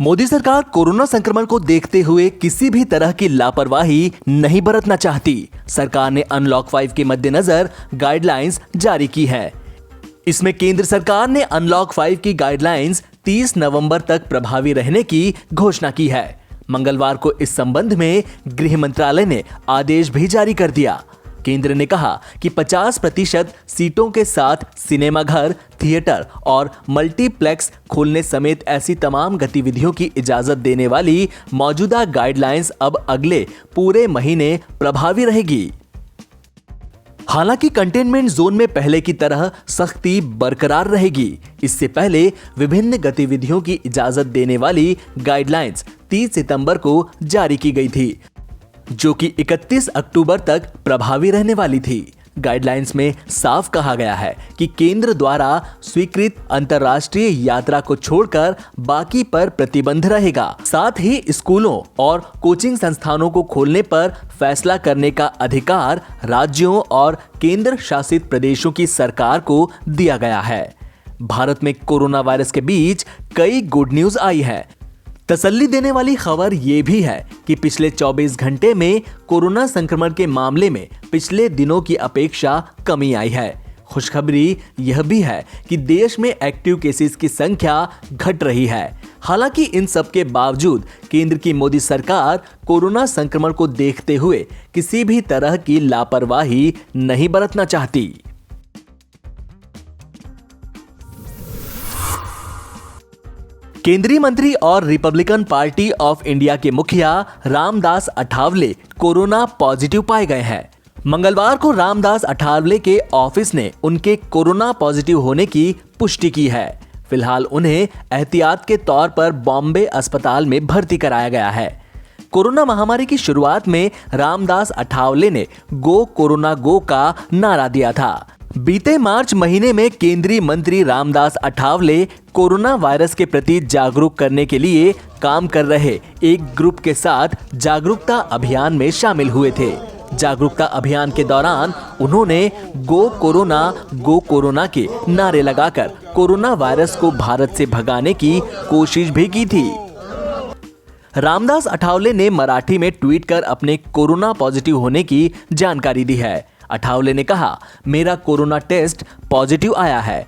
मोदी सरकार कोरोना संक्रमण को देखते हुए किसी भी तरह की लापरवाही नहीं बरतना चाहती। सरकार ने अनलॉक 5 के मद्देनजर गाइडलाइंस जारी की है। इसमें केंद्र सरकार ने अनलॉक 5 की गाइडलाइंस 30 नवंबर तक प्रभावी रहने की घोषणा की है। मंगलवार को इस संबंध में गृह मंत्रालय ने आदेश भी जारी कर दिया। केंद्र ने कहा कि 50% सीटों के साथ सिनेमाघर, थिएटर और मल्टीप्लेक्स खोलने समेत ऐसी तमाम गतिविधियों की इजाजत देने वाली मौजूदा गाइडलाइंस अब अगले पूरे महीने प्रभावी रहेगी। हालांकि कंटेनमेंट जोन में पहले की तरह सख्ती बरकरार रहेगी। इससे पहले विभिन्न गतिविधियों की इजाजत देने वाली गाइडलाइंस 30 सितंबर को जारी की गई थी, जो कि 31 अक्टूबर तक प्रभावी रहने वाली थी। गाइडलाइंस में साफ कहा गया है कि केंद्र द्वारा स्वीकृत अंतर्राष्ट्रीय यात्रा को छोड़कर बाकी पर प्रतिबंध रहेगा। साथ ही स्कूलों और कोचिंग संस्थानों को खोलने पर फैसला करने का अधिकार राज्यों और केंद्र शासित प्रदेशों की सरकार को दिया गया है। भारत में कोरोना वायरस के बीच कई गुड न्यूज आई है। तसल्ली देने वाली खबर ये भी है कि पिछले 24 घंटे में कोरोना संक्रमण के मामले में पिछले दिनों की अपेक्षा कमी आई है। खुशखबरी यह भी है कि देश में एक्टिव केसेस की संख्या घट रही है। हालांकि इन सब के बावजूद केंद्र की मोदी सरकार कोरोना संक्रमण को देखते हुए किसी भी तरह की लापरवाही नहीं बरतना चाहती। केंद्रीय मंत्री और रिपब्लिकन पार्टी ऑफ इंडिया के मुखिया रामदास अठावले कोरोना पॉजिटिव पाए गए हैं। मंगलवार को रामदास अठावले के ऑफिस ने उनके कोरोना पॉजिटिव होने की पुष्टि की है। फिलहाल उन्हें एहतियात के तौर पर बॉम्बे अस्पताल में भर्ती कराया गया है। कोरोना महामारी की शुरुआत में रामदास अठावले ने गो कोरोना गो का नारा दिया था। बीते मार्च महीने में केंद्रीय मंत्री रामदास अठावले कोरोना वायरस के प्रति जागरूक करने के लिए काम कर रहे एक ग्रुप के साथ जागरूकता अभियान में शामिल हुए थे। जागरूकता अभियान के दौरान उन्होंने गो कोरोना के नारे लगाकर कोरोना वायरस को भारत से भगाने की कोशिश भी की थी। रामदास अठावले ने मराठी में ट्वीट कर अपने कोरोना पॉजिटिव होने की जानकारी दी है। अठावले ने कहा, मेरा कोरोना टेस्ट पॉजिटिव आया है।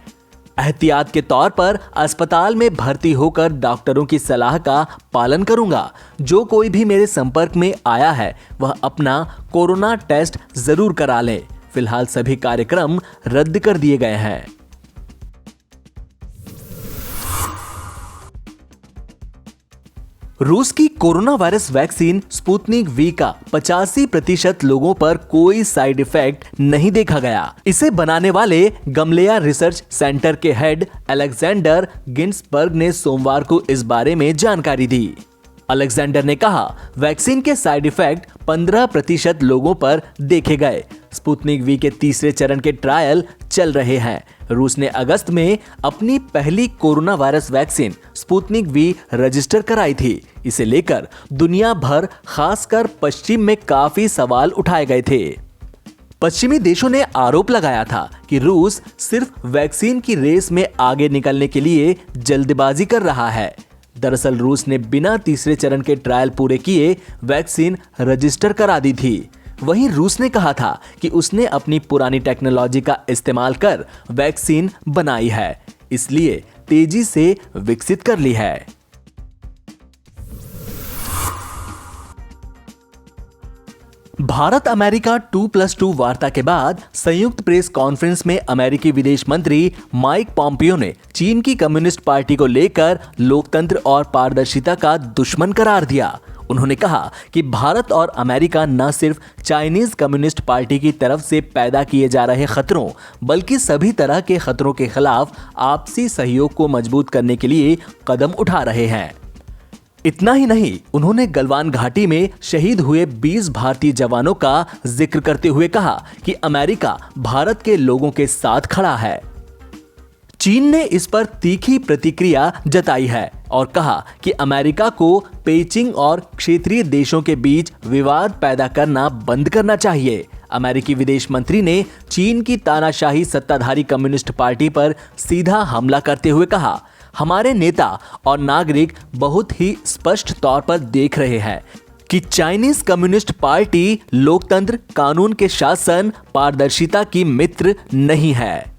एहतियात के तौर पर अस्पताल में भर्ती होकर डॉक्टरों की सलाह का पालन करूंगा। जो कोई भी मेरे संपर्क में आया है वह अपना कोरोना टेस्ट जरूर करा ले। फिलहाल सभी कार्यक्रम रद्द कर दिए गए हैं। रूस की corona virus vaccine Sputnik V का 85% लोगों पर कोई साइड इफेक्ट नहीं देखा गया। इसे बनाने वाले गमलेया रिसर्च सेंटर के हेड अलेक्जेंडर गिन्सबर्ग ने सोमवार को इस बारे में जानकारी दी। अलेक्जेंडर ने कहा, वैक्सीन के साइड इफेक्ट 15% लोगों पर देखे गए। स्पुतनिक वी के तीसरे चरण के ट्रायल चल रहे हैं। रूस ने अगस्त में अपनी पहली corona virus vaccine Sputnik V register कराई थी। इसे लेकर दुनिया भर, खासकर पश्चिम में काफी सवाल उठाए गए थे। पश्चिमी देशों ने आरोप लगाया था कि रूस सिर्फ वैक्सीन की रेस में आगे निकलने के लिए जल्दबाजी कर रहा है। दरअसल रूस ने बिना तीसरे चरण के ट्रायल पूरे किए वैक्सीन रजिस्टर करा दी थी। वहीं रूस ने कहा था कि उसने अपनी पुरानी टेक्नोलॉजी का इस्तेमाल कर वैक्सीन बनाई है, इसलिए तेजी से विकसित कर ली है। भारत अमेरिका 2+2 वार्ता के बाद संयुक्त प्रेस कॉन्फ्रेंस में अमेरिकी विदेश मंत्री माइक पॉम्पियो ने चीन की कम्युनिस्ट पार्टी को लेकर लोकतंत्र और पारदर्शिता का दुश्मन करार दिया। उन्होंने कहा कि भारत और अमेरिका न सिर्फ चाइनीज कम्युनिस्ट पार्टी की तरफ से पैदा किए जा रहे खतरों, बल्कि सभी तरह के खतरों के खिलाफ आपसी सहयोग को मजबूत करने के लिए कदम उठा रहे हैं। इतना ही नहीं, उन्होंने गलवान घाटी में शहीद हुए 20 भारतीय जवानों का जिक्र करते हुए कहा कि अमेरिका भारत के लोगों के साथ खड़ा है। चीन ने इस पर तीखी प्रतिक्रिया जताई है और कहा कि अमेरिका को पेइचिंग और क्षेत्रीय देशों के बीच विवाद पैदा करना बंद करना चाहिए। अमेरिकी विदेश मंत्री ने चीन की तानाशाही सत्ताधारी कम्युनिस्ट पार्टी पर सीधा हमला करते हुए कहा, हमारे नेता और नागरिक बहुत ही स्पष्ट तौर पर देख रहे हैं कि चाइनीज कम्युनिस्ट पार्टी लोकतंत्र, कानून के शासन, पारदर्शिता की मित्र नहीं है।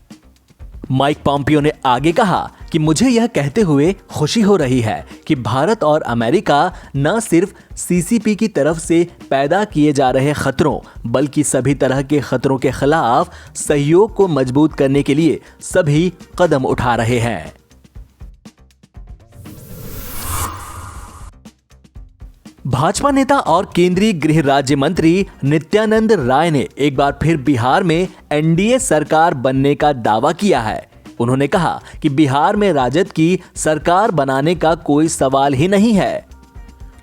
माइक पॉम्पियो ने आगे कहा कि मुझे यह कहते हुए खुशी हो रही है कि भारत और अमेरिका न सिर्फ सीसीपी की तरफ से पैदा किए जा रहे खतरों बल्कि सभी तरह के खतरों के खिलाफ सहयोग को मजबूत करने के लिए सभी कदम उठा रहे हैं। भाजपा नेता और केंद्रीय गृह राज्य मंत्री नित्यानंद राय ने एक बार फिर बिहार में एनडीए सरकार बनने का दावा किया है। उन्होंने कहा कि बिहार में राजद की सरकार बनाने का कोई सवाल ही नहीं है,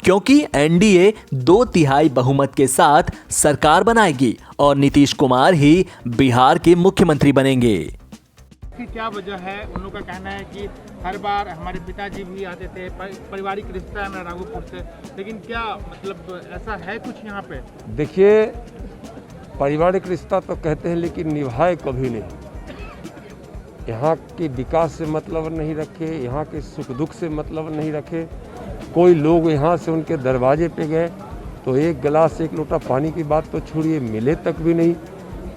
क्योंकि एनडीए 2/3 बहुमत के साथ सरकार बनाएगी और नीतीश कुमार ही बिहार के मुख्यमंत्री बनेंगे। कि क्या वजह है? उन लोगों का कहना है कि हर बार हमारे पिताजी भी आते थे, पारिवारिक रिश्ता है मेरा राघोपुर से, लेकिन क्या मतलब ऐसा है कुछ यहाँ पे? देखिए, पारिवारिक रिश्ता तो कहते हैं लेकिन निभाए कभी नहीं। यहाँ के विकास से मतलब नहीं रखे, यहाँ के सुख दुख से मतलब नहीं रखे। कोई लोग यहाँ से उनके दरवाजे पे गए तो एक गिलास एक लोटा पानी की बात तो छोड़िए, मिले तक भी नहीं।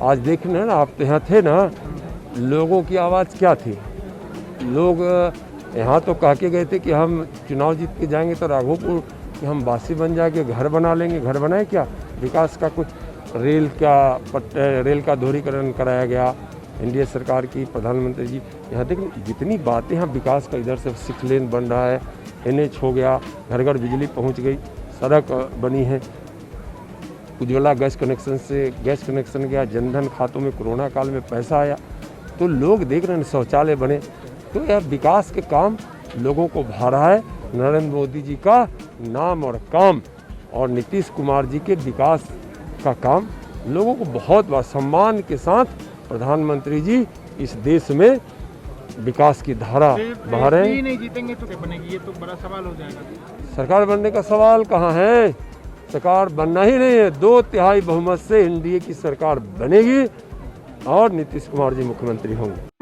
आज देखना ना, आप तो यहाँ थे ना, लोगों की आवाज़ क्या थी? लोग यहाँ तो कह के गए थे कि हम चुनाव जीत के जाएंगे तो राघोपुर कि हम बासी बन जाके घर बना लेंगे। घर बनाए क्या? विकास का कुछ रेल का दोहरीकरण कराया गया एनडीए सरकार की, प्रधानमंत्री जी। यहाँ देखिए जितनी बातें यहाँ विकास का, इधर से 6 लेन बन रहा है, NH हो गया, घर घर बिजली पहुँच गई, सड़क बनी है, उज्ज्वला गैस कनेक्शन से गैस कनेक्शन गया, जनधन खातों में कोरोना काल में पैसा आया, तो लोग देख रहे हैं शौचालय बने। तो यह विकास के काम लोगों को भा रहा है। नरेंद्र मोदी जी का नाम और काम और नीतीश कुमार जी के विकास का काम लोगों को बहुत बार सम्मान के साथ प्रधानमंत्री जी इस देश में विकास की धारा बहा रहे हैं। नहीं जीतेंगे तो क्या बनेगी? ये तो बड़ा सवाल हो जाएगा। सरकार बनने का सवाल कहाँ है? सरकार बनना ही नहीं है, 2/3 बहुमत से एनडीए की सरकार बनेगी और नीतीश कुमार जी मुख्यमंत्री होंगे।